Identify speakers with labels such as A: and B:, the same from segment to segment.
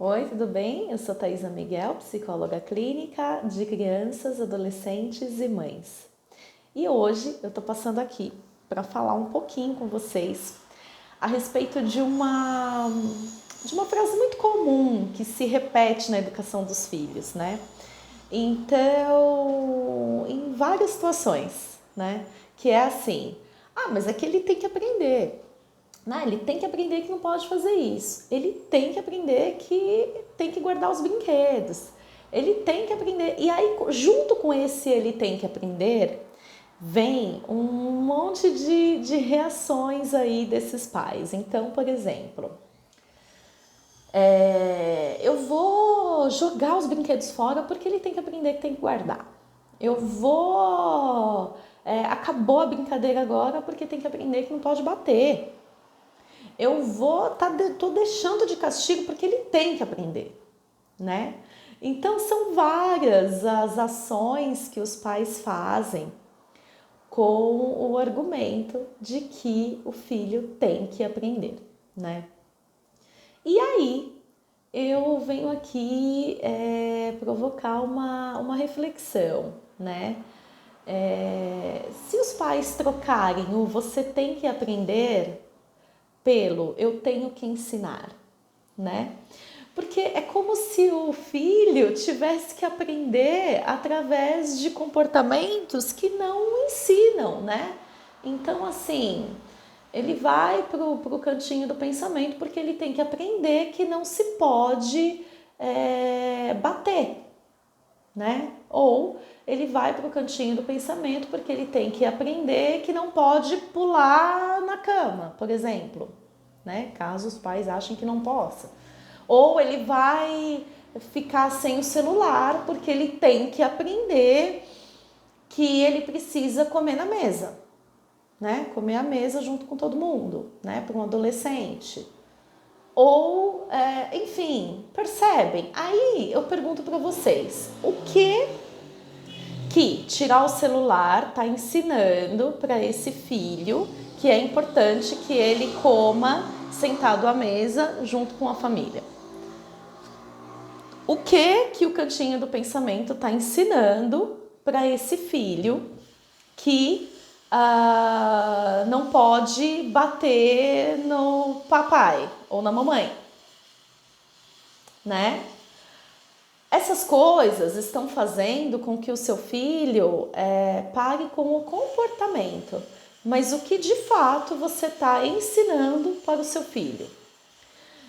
A: Oi, tudo bem? Eu sou Thaisa Miguel, psicóloga clínica de crianças, adolescentes e mães. E hoje eu tô passando aqui para falar um pouquinho com vocês a respeito de uma frase muito comum que se repete na educação dos filhos, né? Então, em várias situações, né? Que é assim: mas é que ele tem que aprender. Ele tem que aprender que não pode fazer isso. Ele tem que aprender que tem que guardar os brinquedos. Ele tem que aprender. E aí, junto com esse ele tem que aprender, vem um monte de reações aí desses pais. Então, por exemplo, eu vou jogar os brinquedos fora porque ele tem que aprender que tem que guardar. Eu vou... acabou a brincadeira agora porque tem que aprender que não pode bater. Tô deixando de castigo porque ele tem que aprender, né? Então são várias as ações que os pais fazem com o argumento de que o filho tem que aprender, né? E aí eu venho aqui provocar uma reflexão, né? Se os pais trocarem o você tem que aprender pelo eu tenho que ensinar, né? Porque é como se o filho tivesse que aprender através de comportamentos que não ensinam, né? Então, assim, ele vai pro cantinho do pensamento porque ele tem que aprender que não se pode bater, né? Ou ele vai pro cantinho do pensamento porque ele tem que aprender que não pode pular na cama, por exemplo, né? Caso os pais achem que não possa. Ou ele vai ficar sem o celular porque ele tem que aprender que ele precisa comer na mesa, né? Comer à mesa junto com todo mundo, né? Para um adolescente. Ou, enfim, percebem? Aí eu pergunto para vocês, o que tirar o celular está ensinando para esse filho que é importante que ele coma sentado à mesa junto com a família? O que o cantinho do pensamento está ensinando para esse filho que não pode bater no papai ou na mamãe, né? Essas coisas estão fazendo com que o seu filho pare com o comportamento, mas o que de fato você está ensinando para o seu filho?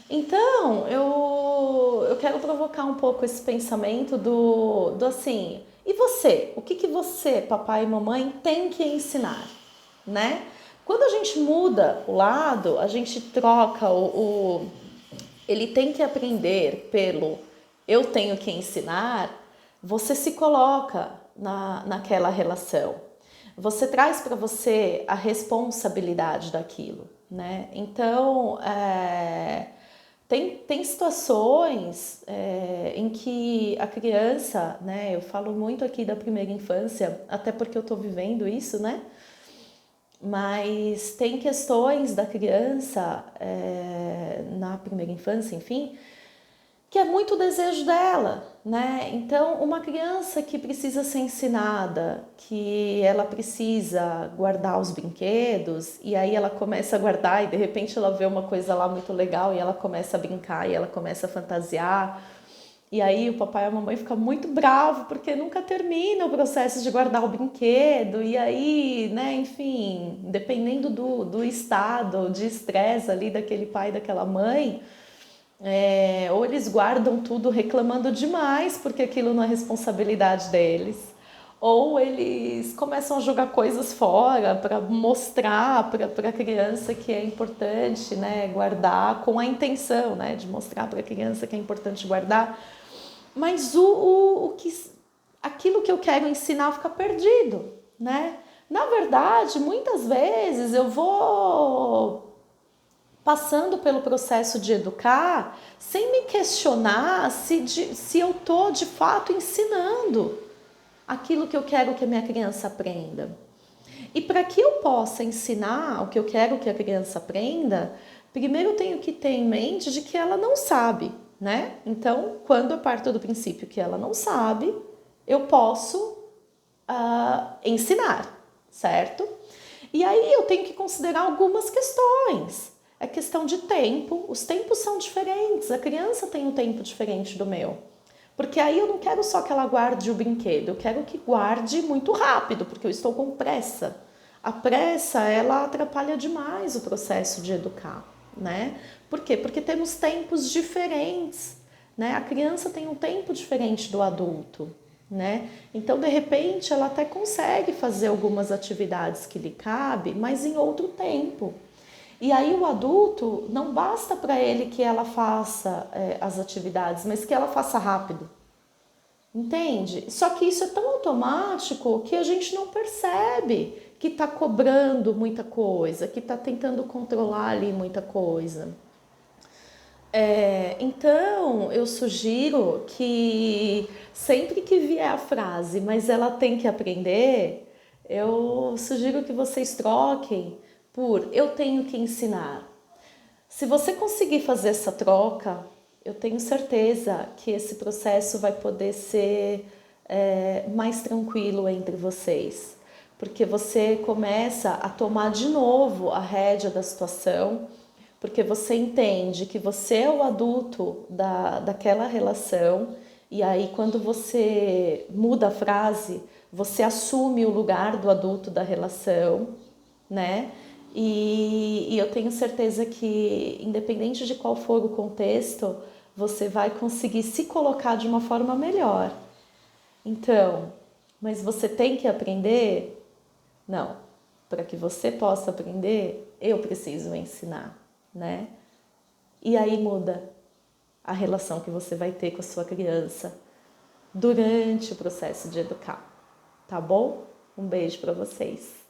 A: Então, eu quero provocar um pouco esse pensamento do assim, e você? O que você, papai e mamãe, tem que ensinar, né? Quando a gente muda o lado, a gente troca ele tem que aprender pelo eu tenho que ensinar, você se coloca naquela relação. Você traz para você a responsabilidade daquilo, né? Então, tem situações em que a criança, né? Eu falo muito aqui da primeira infância, até porque eu estou vivendo isso, né? Mas tem questões da criança na primeira infância, enfim, que é muito o desejo dela, né? Então, uma criança que precisa ser ensinada, que ela precisa guardar os brinquedos, e aí ela começa a guardar e de repente ela vê uma coisa lá muito legal e ela começa a brincar e ela começa a fantasiar. E aí o papai e a mamãe ficam muito bravos porque nunca termina o processo de guardar o brinquedo. E aí, né, enfim, dependendo do estado de estresse ali daquele pai e daquela mãe, ou eles guardam tudo reclamando demais porque aquilo não é responsabilidade deles, ou eles começam a jogar coisas fora para mostrar para a criança que é importante, né, guardar, com a intenção, né, de mostrar para a criança que é importante guardar, mas aquilo que eu quero ensinar fica perdido, né? Na verdade, muitas vezes eu vou passando pelo processo de educar sem me questionar se eu estou de fato ensinando aquilo que eu quero que a minha criança aprenda. E para que eu possa ensinar o que eu quero que a criança aprenda, primeiro eu tenho que ter em mente de que ela não sabe, né? Então, quando eu parto do princípio que ela não sabe, eu posso ensinar, certo? E aí eu tenho que considerar algumas questões. É questão de tempo, os tempos são diferentes, a criança tem um tempo diferente do meu. Porque aí eu não quero só que ela guarde o brinquedo, eu quero que guarde muito rápido, porque eu estou com pressa. A pressa, ela atrapalha demais o processo de educar, né? Por quê? Porque temos tempos diferentes, né? A criança tem um tempo diferente do adulto, né? Então, de repente, ela até consegue fazer algumas atividades que lhe cabe, mas em outro tempo. E aí o adulto, não basta para ele que ela faça as atividades, mas que ela faça rápido. Entende? Só que isso é tão automático que a gente não percebe que está cobrando muita coisa, que está tentando controlar ali muita coisa. Então, eu sugiro que sempre que vier a frase, mas ela tem que aprender, eu sugiro que vocês troquem por eu tenho que ensinar. Se você conseguir fazer essa troca, eu tenho certeza que esse processo vai poder ser mais tranquilo entre vocês, porque você começa a tomar de novo a rédea da situação, porque você entende que você é o adulto daquela relação, e aí quando você muda a frase, você assume o lugar do adulto da relação, né? E eu tenho certeza que, independente de qual for o contexto, você vai conseguir se colocar de uma forma melhor. Então, mas você tem que aprender? Não. Para que você possa aprender, eu preciso ensinar, né? E aí muda a relação que você vai ter com a sua criança durante o processo de educar, tá bom? Um beijo para vocês.